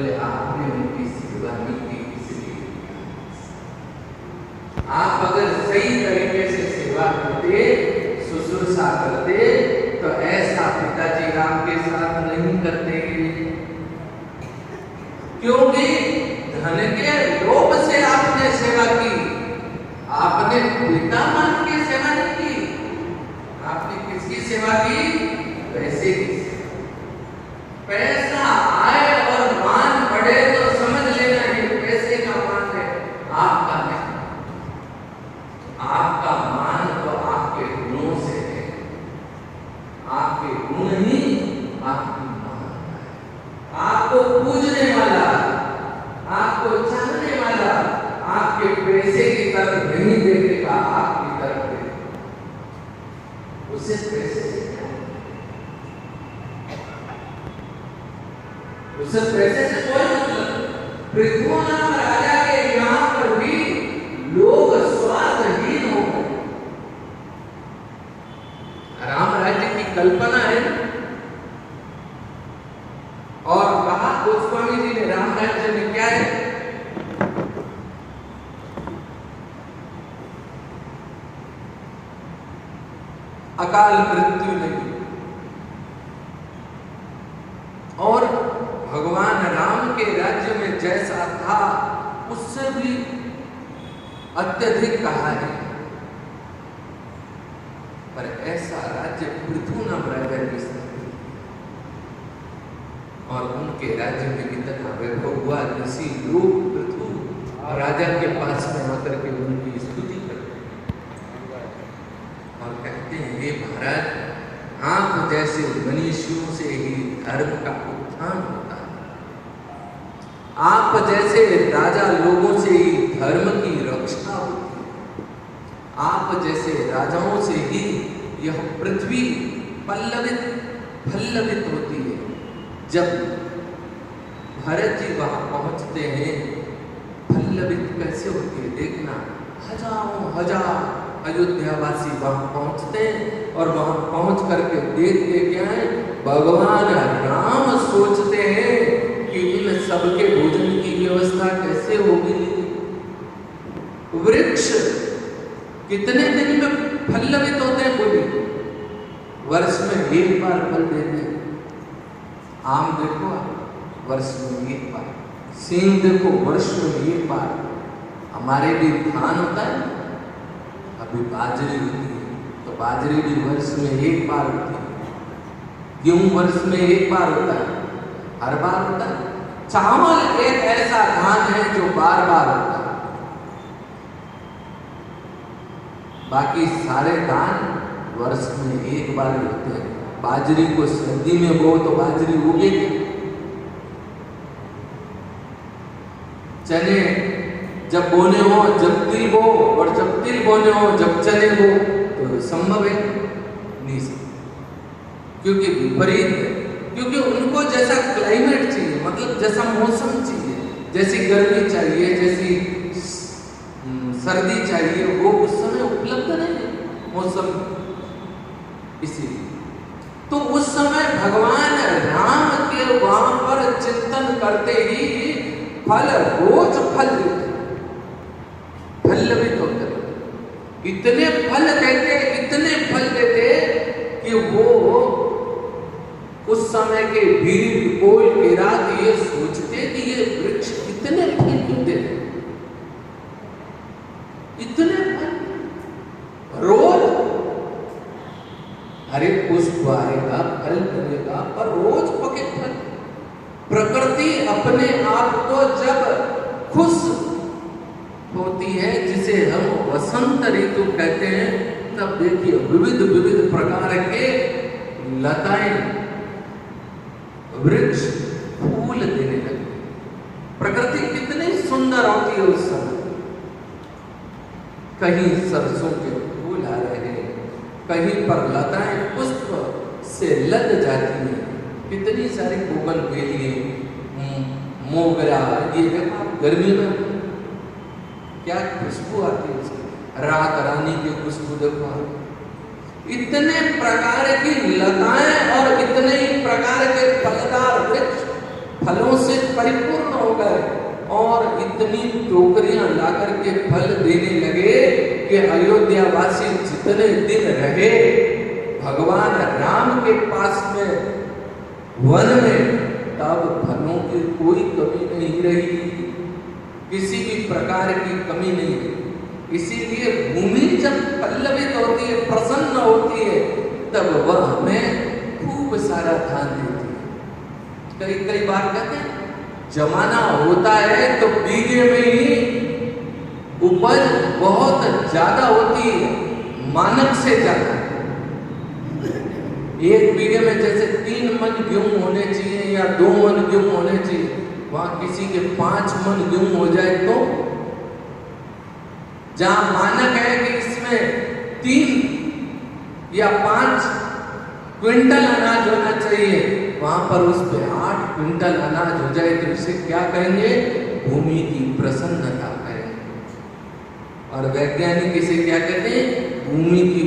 बोले आपने उनकी सेवा नहीं की, इसलिए आप अगर सही तरीके से सेवा करते, शुश्रूषा करते, तो ऐसा पिताजी आपके साथ नहीं करते। क्योंकि धन के लोभ से आपने सेवा की, आपने पिता मान के सेवा नहीं की। आपने किसकी सेवा की? पैसे की। पैसा आए और मान बढ़े तो समझ लेना ये पैसे का मान है, आपका नहीं। आपका मान तो आपके गुणों से है, आपके गुण ही आपकी मान है। आपको पूजने वाला, आपको चाहने वाला आपके पैसे की तरफ नहीं देखेगा, आपकी तरफ देखेगा। उसे पैसे से क्या, उसे पैसे से कोई मतलब। पृथ्वीनाथ राजा के यहाँ पर भी लोग स्वार्थहीन हो गए। राम राज्य की कल्पना है और कहा गोस्वामी जी ने राम राज्य में क्या है? अकाल मृत्यु नहीं। और भगवान राम के राज्य में जैसा था उससे भी अत्यधिक कहा है। पर ऐसा राज्य पृथ्वीनाथ राजा की स्थिति, और उनके राज्य में इतना वैभव हुआ, ऋषि लोग पृथ्वी राजा के पास में आकर के उनकी स्तुति करते हैं और कहते हैं, हे महाराज, आप जैसे मनीषियों से ही धर्म का उत्थान होता है, आप जैसे राजा लोगों से ही धर्म की रक्षा होती है, आप जैसे राजाओं से ही यह पृथ्वी पल्लवित होती है। जब भरत जी वहां पहुंचते हैं, पल्लवित कैसे होती है देखना। हजारों हजार अयोध्यावासी वहां पहुंचते हैं और वहां पहुंच करके देखते क्या है, भगवान राम सोचते हैं कि इन सबके भोजन की व्यवस्था कैसे होगी। वृक्ष कितने दिन में पल्लवित होते हैं? बोलिए, वर्ष में एक बार फल देते हैं। आम देखो आप, वर्ष में एक बार। सेब देखो, वर्ष में एक बार। हमारे भी धान होता है, अभी बाजरी होती है, तो बाजरी भी वर्ष में एक बार होती है। गेहूं वर्ष में एक बार होता है, हर बार होता है। चावल एक ऐसा धान है जो बार बार होता है। बाकी सारे धान वर्ष में एक बार होते हैं। बाजरी को सर्दी में बो तो बाजरी उगेगी, चने जब बोने हो जब तिल बो, और जब तिल बोने हो जब चने बो, तो संभव है नहीं सकता, क्योंकि विपरीत है। क्योंकि उनको जैसा क्लाइमेट चाहिए, मतलब जैसा मौसम चाहिए, जैसी गर्मी चाहिए, जैसी सर्दी चाहिए, वो उस समय उपलब्ध नहीं है मौसम। इसीलिए तो उस समय भगवान राम के वहां पर चिंतन करते ही फल, रोज फल देते, पल्लवित होते, इतने फल देते, इतने फल देते कि वो उस समय के वीर कोल के रात ये सोचते कि ये वृक्ष इतने फल क्यों देते, इतने फल रोज। हरे पुष्प आएगा, फल बनेगा, पर रोज पके फल। प्रकृति अपने आप को जब खुश होती है, जिसे हम वसंत ऋतु कहते हैं, तब देखिए विविध विविध प्रकार के लताएं, वृक्ष फूल देने लगे। प्रकृति कितनी सुंदर होती है उस समय। कहीं सरसों के फूल आ रहे हैं, कहीं पर लताएं पुष्प से लद जाती हैं। कितनी सारी बोगनवेलिए, मोगरा, ये देखो गर्मी में क्या खुशबू आती है उसकी, रात रानी की खुशबू देखो। इतने प्रकार की लताएं और इतने ही प्रकार के फलदार वृक्ष फलों से परिपूर्ण हो गए और इतनी टोकरियां लाकर के फल देने लगे कि अयोध्यावासी जितने दिन रहे भगवान राम के पास में वन में, तब फलों की कोई कमी नहीं रही, किसी भी प्रकार की कमी नहीं रही। इसीलिए भूमि जब पल्लवित होती है, प्रसन्न होती है, तब वह हमें खूब सारा धान देती है। कई कई बार कहते हैं जमाना होता है तो बीघे में ही उपज बहुत ज्यादा होती है, मानक से ज्यादा। एक बीघे में जैसे 3 मन गेहूं होने चाहिए या 2 मन गेहूं होने चाहिए, वहां किसी के 5 मन गेहूं हो जाए तो जहां मानक है कि इसमें 3 या 5 क्विंटल अनाज होना चाहिए, वहां पर उस पे 8 क्विंटल अनाज हो जाए तो इसे क्या कहेंगे? भूमि की प्रसन्नता कहेंगे। और वैज्ञानिक इसे क्या कहते हैं? भूमि की